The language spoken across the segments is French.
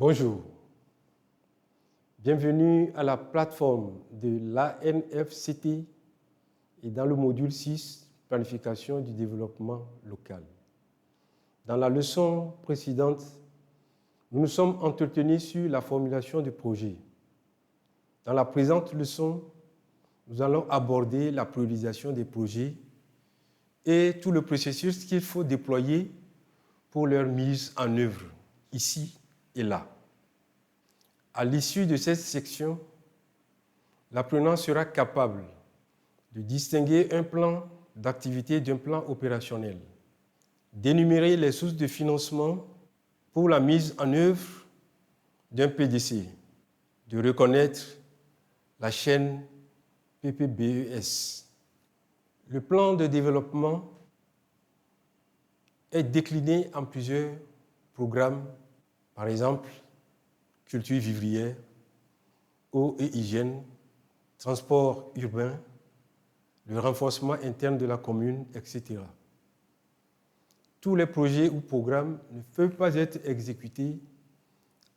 Bonjour, bienvenue à la plateforme de l'ANFCT et dans le module 6, Planification du développement local. Dans la leçon précédente, nous nous sommes entretenus sur la formulation du projet. Dans la présente leçon, nous allons aborder la priorisation des projets et tout le processus qu'il faut déployer pour leur mise en œuvre, ici et là. À l'issue de cette section, l'apprenant sera capable de distinguer un plan d'activité d'un plan opérationnel, d'énumérer les sources de financement pour la mise en œuvre d'un PDC, de reconnaître la chaîne PPBES. Le plan de développement est décliné en plusieurs programmes, par exemple, culture vivrière, eau et hygiène, transport urbain, le renforcement interne de la commune, etc. Tous les projets ou programmes ne peuvent pas être exécutés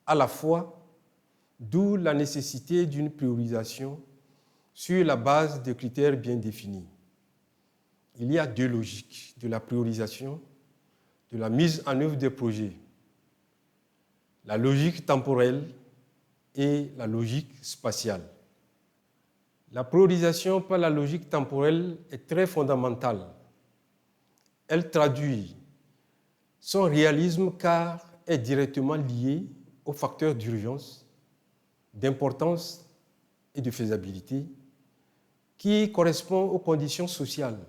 à la fois, d'où la nécessité d'une priorisation sur la base de critères bien définis. Il y a deux logiques de la priorisation, de la mise en œuvre des projets. La logique temporelle et la logique spatiale. La priorisation par la logique temporelle est très fondamentale. Elle traduit son réalisme car est directement liée aux facteurs d'urgence, d'importance et de faisabilité qui correspondent aux conditions sociales,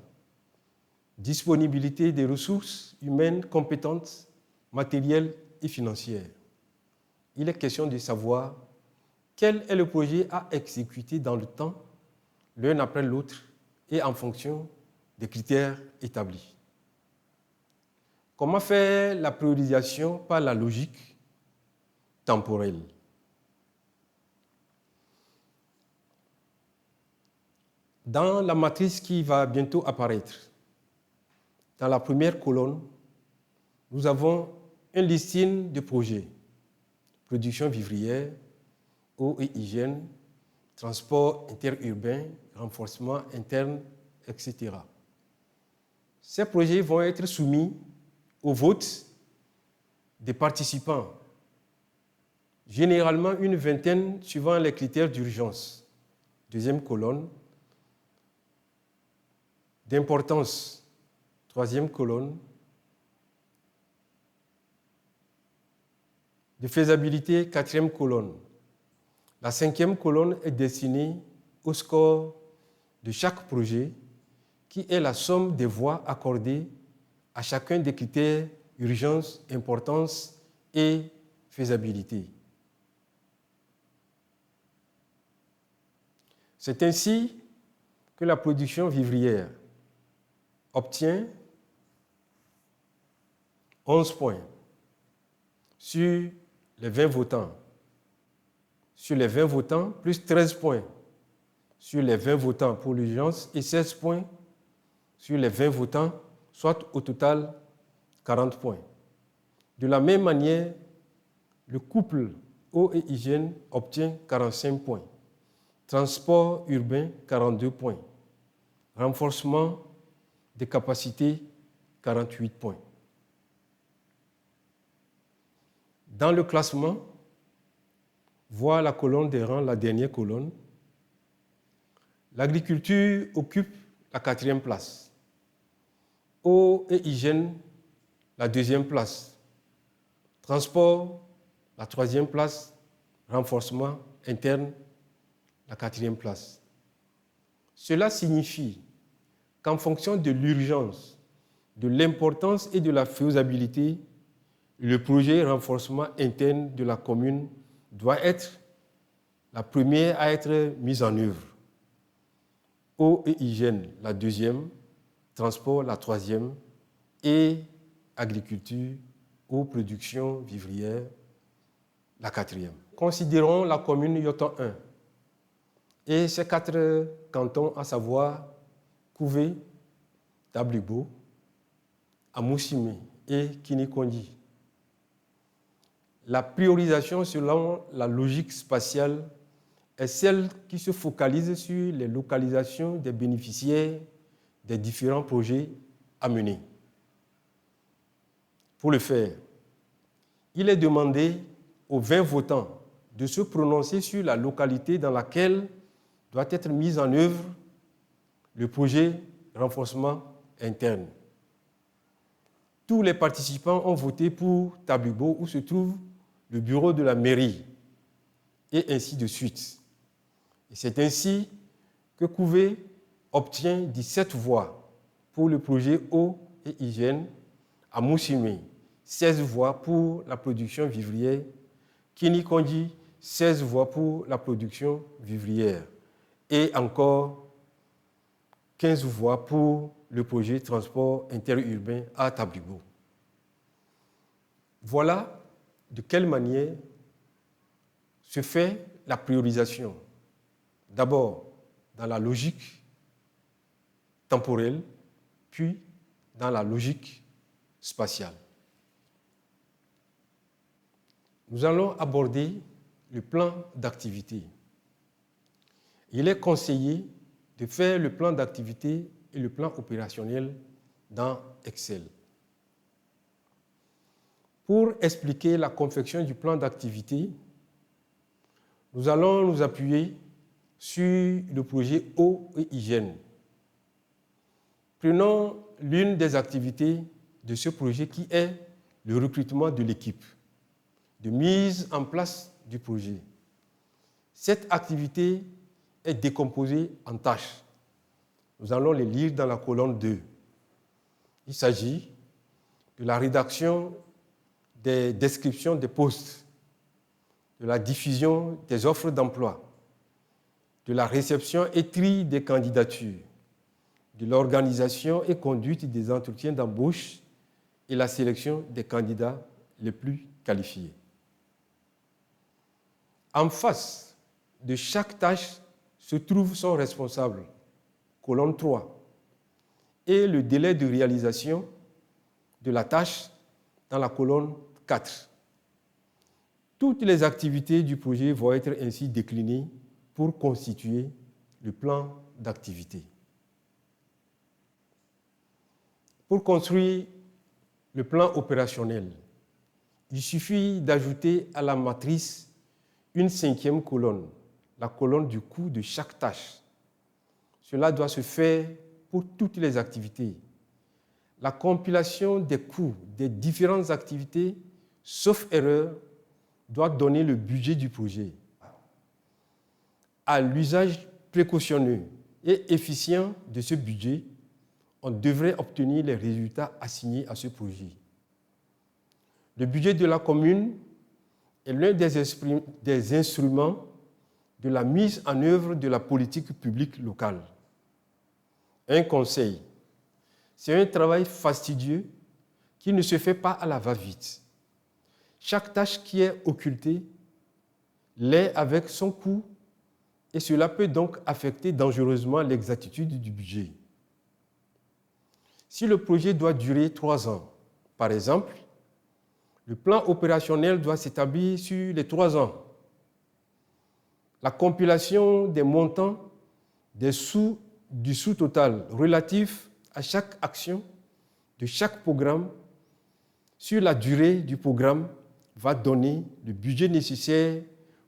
disponibilité des ressources humaines compétentes, matérielles et financières. Il est question de savoir quel est le projet à exécuter dans le temps, l'un après l'autre, et en fonction des critères établis. Comment faire la priorisation par la logique temporelle? Dans la matrice qui va bientôt apparaître, dans la première colonne, nous avons un listing de projets. Production vivrière, eau et hygiène, transport interurbain, renforcement interne, etc. Ces projets vont être soumis au vote des participants, généralement une vingtaine suivant les critères d'urgence. Deuxième colonne, d'importance, troisième colonne, de faisabilité, quatrième colonne. La cinquième colonne est destinée au score de chaque projet, qui est la somme des voix accordées à chacun des critères urgence, importance et faisabilité. C'est ainsi que la production vivrière obtient 11 points sur les 20 votants. Sur les 20 votants, plus 13 points sur les 20 votants pour l'urgence et 16 points sur les 20 votants, soit au total 40 points. De la même manière, le couple eau et hygiène obtient 45 points. Transport urbain, 42 points. Renforcement des capacités, 48 points. Dans le classement, voir la colonne des rangs, la dernière colonne. L'agriculture occupe la 4e place. Eau et hygiène, la 2e place. Transport, la 3e place. Renforcement interne, la 4e place. Cela signifie qu'en fonction de l'urgence, de l'importance et de la faisabilité, le projet renforcement interne de la commune doit être la première à être mise en œuvre. Eau et hygiène, la 2e, transport, la 3e, et agriculture ou production vivrière, la 4e. Considérons la commune Yoton 1 et ses 4 cantons, à savoir Kouvé, Tablibo, Amoussime et Kinikondi. La priorisation selon la logique spatiale est celle qui se focalise sur les localisations des bénéficiaires des différents projets à mener. Pour le faire, il est demandé aux 20 votants de se prononcer sur la localité dans laquelle doit être mis en œuvre le projet renforcement interne. Tous les participants ont voté pour Tabubo, où se trouve le bureau de la mairie, et ainsi de suite. Et c'est ainsi que Couvé obtient 17 voix pour le projet eau et hygiène à Moussimé, 16 voix pour la production vivrière, Kini-Kondi, 16 voix pour la production vivrière, et encore 15 voix pour le projet transport interurbain à Tabubo. Voilà de quelle manière se fait la priorisation. D'abord dans la logique temporelle, puis dans la logique spatiale. Nous allons aborder le plan d'activité. Il est conseillé de faire le plan d'activité et le plan opérationnel dans Excel. Pour expliquer la confection du plan d'activité, nous allons nous appuyer sur le projet eau et hygiène. Prenons l'une des activités de ce projet qui est le recrutement de l'équipe, de mise en place du projet. Cette activité est décomposée en tâches. Nous allons les lire dans la colonne 2. Il s'agit de la rédaction des descriptions des postes, de la diffusion des offres d'emploi, de la réception et tri des candidatures, de l'organisation et conduite des entretiens d'embauche et la sélection des candidats les plus qualifiés. En face de chaque tâche se trouve son responsable, colonne 3, et le délai de réalisation de la tâche dans la colonne 4. Toutes les activités du projet vont être ainsi déclinées pour constituer le plan d'activité. Pour construire le plan opérationnel, il suffit d'ajouter à la matrice une 5e colonne, la colonne du coût de chaque tâche. Cela doit se faire pour toutes les activités. La compilation des coûts des différentes activités, sauf erreur, doit donner le budget du projet. À l'usage précautionneux et efficient de ce budget, on devrait obtenir les résultats assignés à ce projet. Le budget de la commune est l'un des instruments de la mise en œuvre de la politique publique locale. Un conseil, c'est un travail fastidieux qui ne se fait pas à la va-vite. Chaque tâche qui est occultée l'est avec son coût et cela peut donc affecter dangereusement l'exactitude du budget. Si le projet doit durer 3 ans, par exemple, le plan opérationnel doit s'établir sur les 3 ans. La compilation des montants du sous-total relatif à chaque action de chaque programme sur la durée du programme va donner le budget nécessaire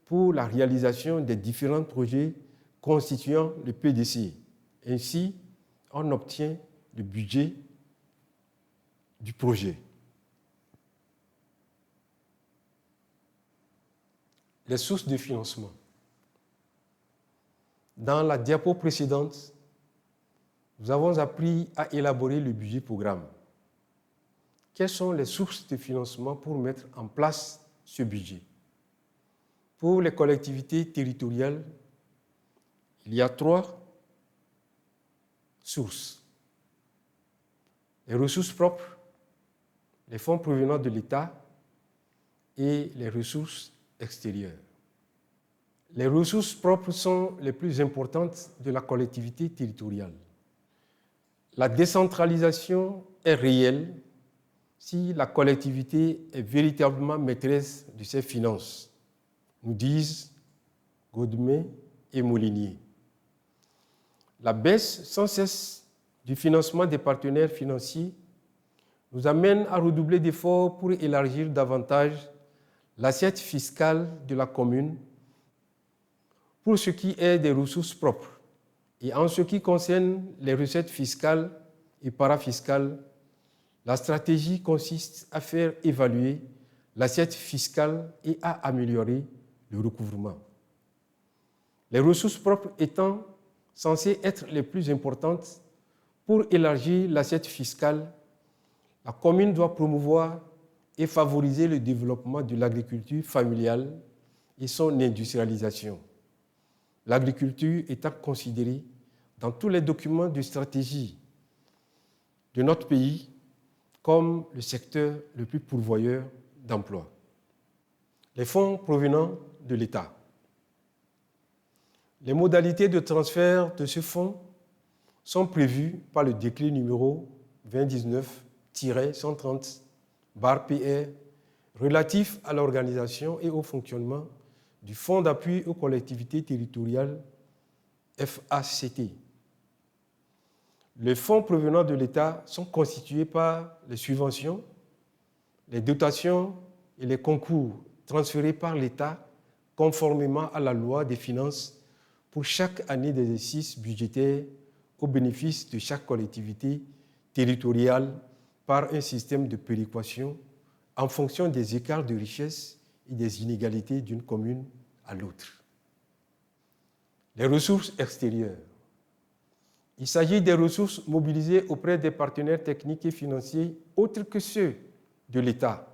pour la réalisation des différents projets constituant le PDC. Ainsi, on obtient le budget du projet. Les sources de financement. Dans la diapo précédente, nous avons appris à élaborer le budget programme. Quelles sont les sources de financement pour mettre en place ce budget? Pour les collectivités territoriales, il y a 3 sources. Les ressources propres, les fonds provenant de l'État et les ressources extérieures. Les ressources propres sont les plus importantes de la collectivité territoriale. La décentralisation est réelle, si la collectivité est véritablement maîtresse de ses finances, nous disent Godmet et Molinier. La baisse sans cesse du financement des partenaires financiers nous amène à redoubler d'efforts pour élargir davantage l'assiette fiscale de la commune pour ce qui est des ressources propres. Et en ce qui concerne les recettes fiscales et parafiscales, la stratégie consiste à faire évaluer l'assiette fiscale et à améliorer le recouvrement. Les ressources propres étant censées être les plus importantes pour élargir l'assiette fiscale, la commune doit promouvoir et favoriser le développement de l'agriculture familiale et son industrialisation. L'agriculture étant considérée dans tous les documents de stratégie de notre pays comme le secteur le plus pourvoyeur d'emplois. Les fonds provenant de l'État. Les modalités de transfert de ce fonds sont prévues par le décret numéro 2019-130/PR relatif à l'organisation et au fonctionnement du Fonds d'appui aux collectivités territoriales FACT. Les fonds provenant de l'État sont constitués par les subventions, les dotations et les concours transférés par l'État conformément à la loi des finances pour chaque année d'exercice budgétaire au bénéfice de chaque collectivité territoriale par un système de péréquation en fonction des écarts de richesse et des inégalités d'une commune à l'autre. Les ressources extérieures. Il s'agit des ressources mobilisées auprès des partenaires techniques et financiers autres que ceux de l'État,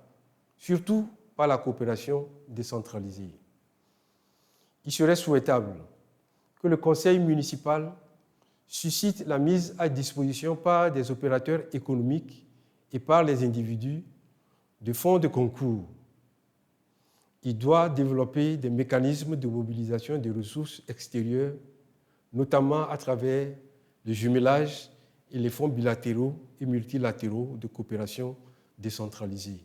surtout par la coopération décentralisée. Il serait souhaitable que le conseil municipal suscite la mise à disposition par des opérateurs économiques et par les individus de fonds de concours. Il doit développer des mécanismes de mobilisation des ressources extérieures, notamment à travers le jumelage et les fonds bilatéraux et multilatéraux de coopération décentralisée.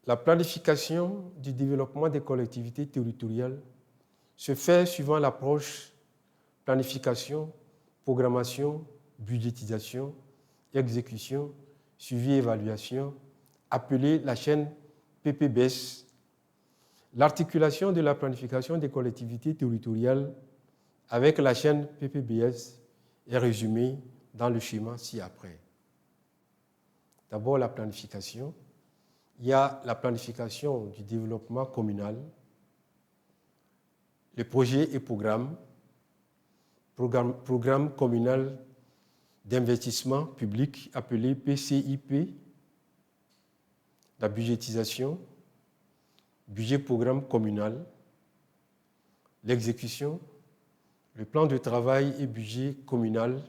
La planification du développement des collectivités territoriales se fait suivant l'approche planification, programmation, budgétisation, exécution, suivi et évaluation, appelée la chaîne PPBS. L'articulation de la planification des collectivités territoriales avec la chaîne PPBS est résumée dans le schéma ci-après. D'abord, la planification. Il y a la planification du développement communal, le projet et programme communal d'investissement public appelé PCIP, la budgétisation, budget-programme communal, l'exécution, le plan de travail et budget communal,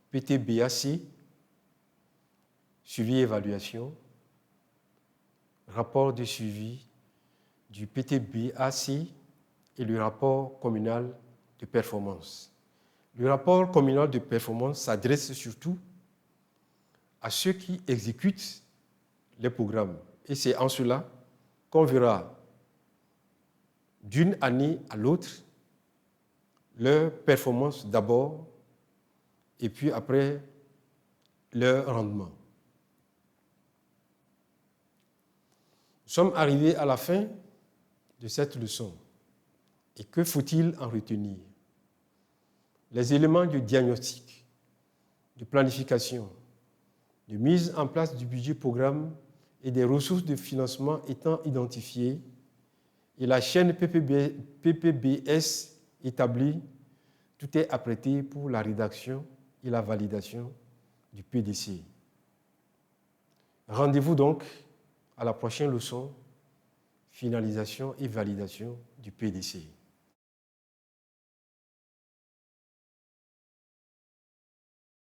PTBAC, suivi et évaluation, rapport de suivi du PTBAC et le rapport communal de performance. Le rapport communal de performance s'adresse surtout à ceux qui exécutent les programmes. Et c'est en cela qu'on verra d'une année à l'autre leur performance d'abord et puis après leur rendement. Nous sommes arrivés à la fin de cette leçon. Et que faut-il en retenir? Les éléments de diagnostic, de planification, de mise en place du budget-programme et des ressources de financement étant identifiées et la chaîne PPBS établie, tout est apprêté pour la rédaction et la validation du PDC. Rendez-vous donc à la prochaine leçon, finalisation et validation du PDC.